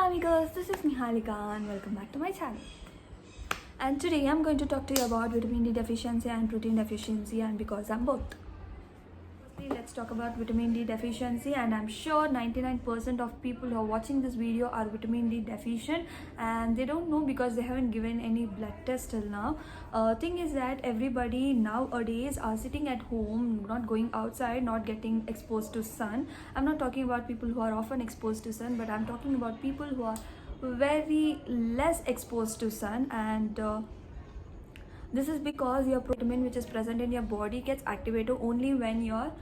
Hi amigos, this is Nihalika and welcome back to my channel. And today I'm going to talk to you about vitamin D deficiency and protein deficiency, and because I'm both. Firstly, let's talk about vitamin D deficiency, and I'm sure 99% of people who are watching this video are vitamin D deficient and they don't know because they haven't given any blood test till now. Thing is that everybody nowadays are sitting at home, not going outside, not getting exposed to sun. I'm not talking about people who are often exposed to sun, but I'm talking about people who are very less exposed to sun, and this is because your vitamin which is present in your body gets activated only when you're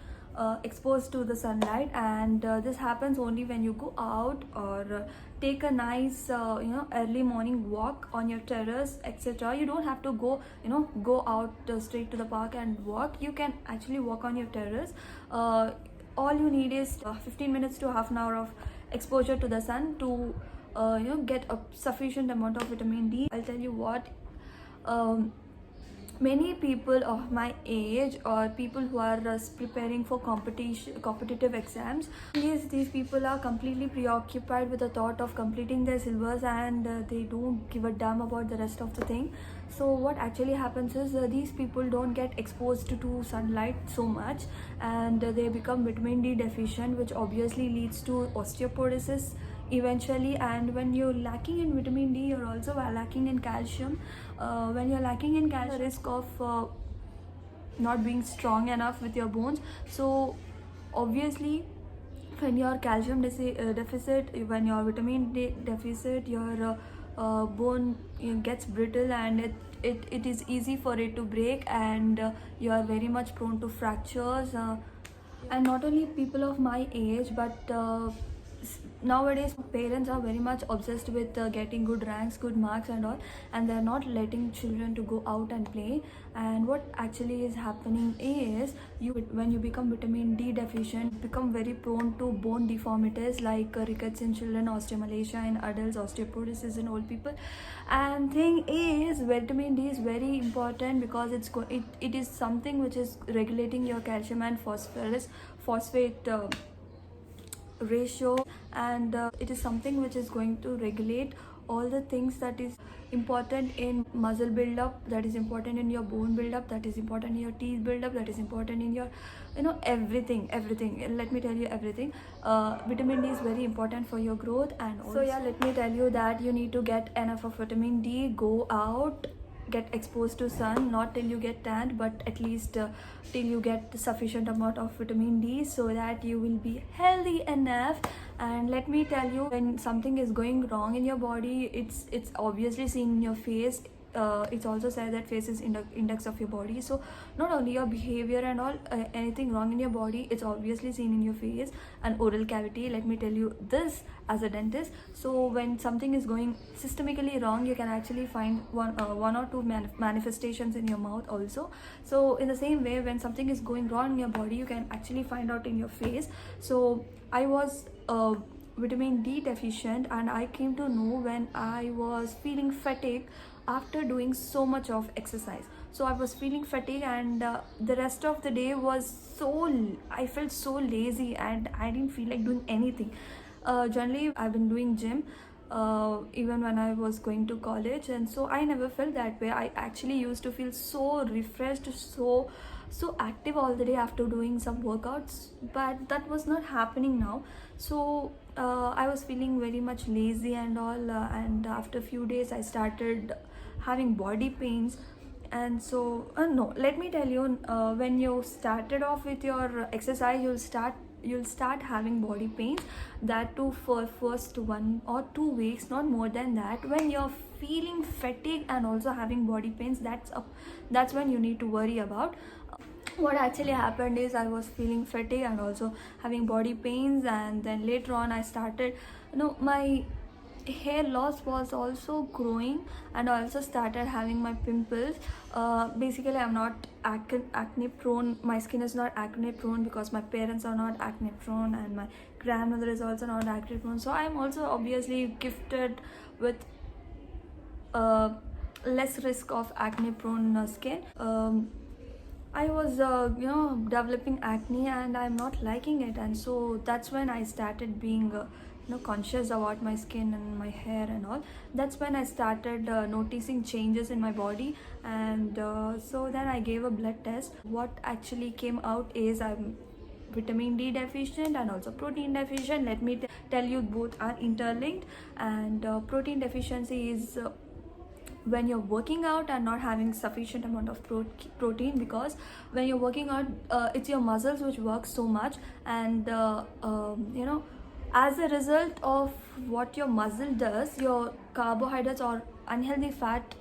exposed to the sunlight, and this happens only when you go out or take a nice early morning walk on your terrace, etc. You don't have to go out straight to the park and walk. You can actually walk on your terrace. All you need is 15 minutes to half an hour of exposure to the sun to get a sufficient amount of vitamin D. I'll tell you what, many people of my age or people who are preparing for competitive exams, these people are completely preoccupied with the thought of completing their syllabus, and they don't give a damn about the rest of the thing. So what actually happens is these people don't get exposed to sunlight so much, and they become vitamin D deficient, which obviously leads to osteoporosis eventually. And when you're lacking in vitamin D, you're also lacking in calcium. When you're lacking in calcium, the risk of not being strong enough with your bones. So obviously when your calcium deficit, when your vitamin D deficit, your bone gets brittle, and it is easy for it to break, and you are very much prone to fractures. And not only people of my age, but nowadays parents are very much obsessed with getting good ranks, good marks and all, and they're not letting children to go out and play. And what actually is happening is, when you become vitamin D deficient, become very prone to bone deformities like rickets in children, osteomalacia in adults, osteoporosis in old people. And thing is, vitamin D is very important because it is something which is regulating your calcium and phosphate ratio, and it is something which is going to regulate all the things that is important in muscle buildup, that is important in your bone buildup, that is important in your teeth buildup, that is important in your everything. Let me tell you everything. Vitamin D is very important for your growth. And also, yeah, let me tell you that you need to get enough of vitamin D. Go out, get exposed to sun, not till you get tanned, but at least till you get sufficient amount of vitamin D, so that you will be healthy enough. And let me tell you, when something is going wrong in your body, it's obviously seen in your face. It's also said that face is index of your body. So not only your behavior and all, anything wrong in your body, it's obviously seen in your face and oral cavity. Let me tell you this as a dentist. So when something is going systemically wrong, you can actually find one or two manifestations in your mouth also. So in the same way, when something is going wrong in your body, you can actually find out in your face. So I was vitamin D deficient, and I came to know when I was feeling fatigue after doing so much of exercise. So I was feeling fatigue, and the rest of the day was I felt so lazy, and I didn't feel like doing anything. Generally I've been doing gym even when I was going to college, and so I never felt that way. I actually used to feel so refreshed, so active all the day after doing some workouts, but that was not happening now. So I was feeling very much lazy and all, and after a few days I started having body pains. And so no, let me tell you, when you started off with your exercise, you'll start having body pains, that too for first 1 or 2 weeks, not more than that. When you're feeling fatigue and also having body pains, that's when you need to worry about. What actually happened is, I was feeling fatigue and also having body pains, and then later on I started, my hair loss was also growing, and I also started having my pimples. Basically I'm not acne prone, my skin is not acne prone because my parents are not acne prone, and my grandmother is also not acne prone. So I'm also obviously gifted with less risk of acne prone skin. I was developing acne, and I'm not liking it, and so that's when I started being conscious about my skin and my hair and all. That's when I started noticing changes in my body. And so then I gave a blood test. What actually came out is I'm vitamin D deficient and also protein deficient. Let me tell you, both are interlinked. And protein deficiency is when you're working out and not having sufficient amount of protein, because when you're working out, it's your muscles which work so much. And as a result of what your muscle does, your carbohydrates or unhealthy fat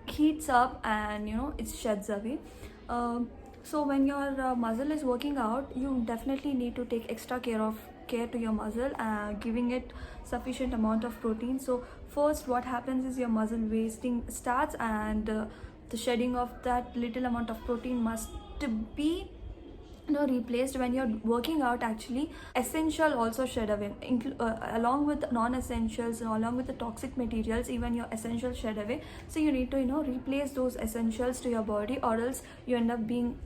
heats up, and it sheds away. So when your muscle is working out, you definitely need to take extra care to your muscle, giving it sufficient amount of protein. So first what happens is your muscle wasting starts, and the shedding of that little amount of protein must be replaced. When you're working out, actually essential also shed away, along with non-essentials, along with the toxic materials, even your essentials shed away. So you need to replace those essentials to your body, or else you end up being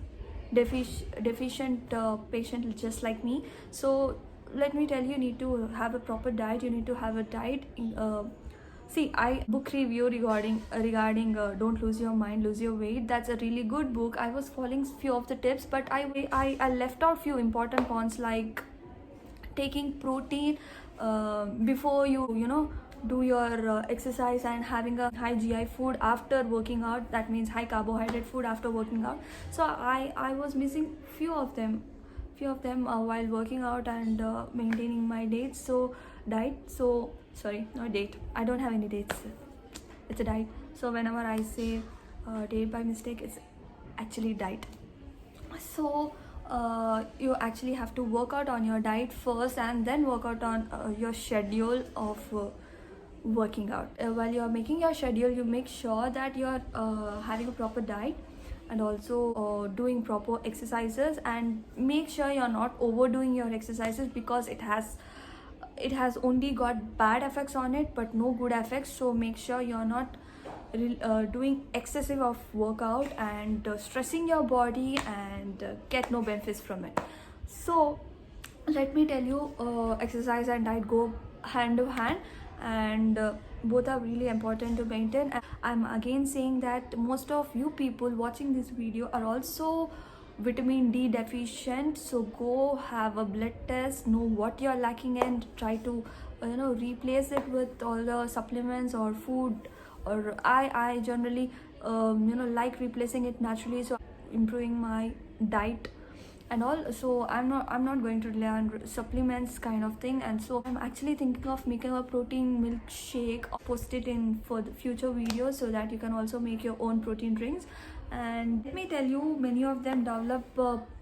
deficient patient just like me. So let me tell you, need to have a proper diet. You need to have a diet. See, I book review regarding Don't Lose Your Mind, Lose Your Weight. That's a really good book. I was following few of the tips, but I left out few important points, like taking protein before you do your exercise, and having a high GI food after working out. That means high carbohydrate food after working out. So I was missing few of them while working out and maintaining my diet. So sorry, not date, I don't have any dates, it's a diet. So whenever I say date by mistake, it's actually diet. So you actually have to work out on your diet first, and then work out on your schedule of working out. While you're making your schedule, you make sure that you're having a proper diet, and also doing proper exercises, and make sure you're not overdoing your exercises, because it has only got bad effects on it but no good effects. So make sure you're not doing excessive of workout and stressing your body, and get no benefits from it. So let me tell you, exercise and diet go hand to hand, and both are really important to maintain. And I'm again saying that most of you people watching this video are also vitamin D deficient. So go have a blood test, know what you're lacking, and try to replace it with all the supplements or food. Or I generally like replacing it naturally, so improving my diet and all. So I'm not going to rely on supplements kind of thing. And so I'm actually thinking of making a protein milkshake, post it in for the future videos, so that you can also make your own protein drinks. And let me tell you, many of them develop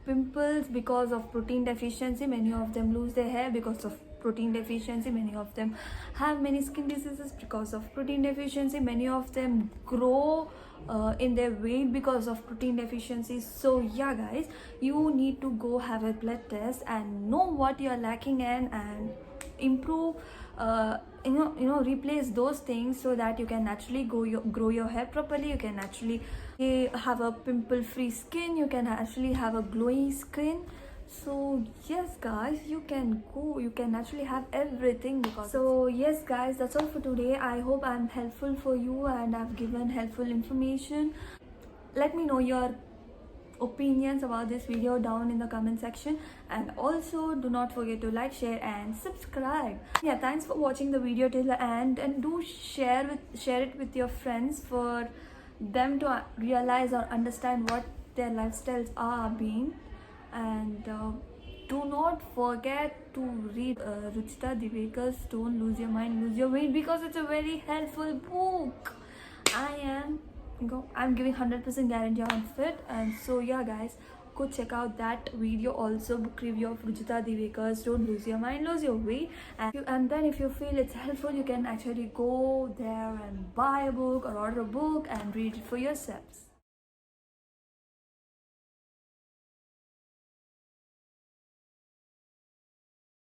pimples because of protein deficiency. Many of them lose their hair because of protein deficiency. Many of them have many skin diseases because of protein deficiency. Many of them grow in their weight because of protein deficiency. So yeah guys, you need to go have a blood test and know what you're lacking in, and improve replace those things, so that you can naturally grow your hair properly. You can naturally have a pimple free skin. You can actually have a glowy skin. So yes guys, you can actually have everything. Because so yes guys, that's all for today. I hope I'm helpful for you and I've given helpful information. Let me know your opinions about this video down in the comment section, and also do not forget to like, share and subscribe. Yeah, thanks for watching the video till the end, and do share it with your friends for them to realize or understand what their lifestyles are being. And do not forget to read Ruchita Divekar's Don't Lose Your Mind, Lose Your Weight, because it's a very helpful book. I'm giving 100% guarantee on it. And so yeah guys, go check out that video also, book review of Ruchita Divekar's Don't Lose Your Mind, Lose Your Weight. And then if you feel it's helpful, you can actually go there and buy a book or order a book and read it for yourselves.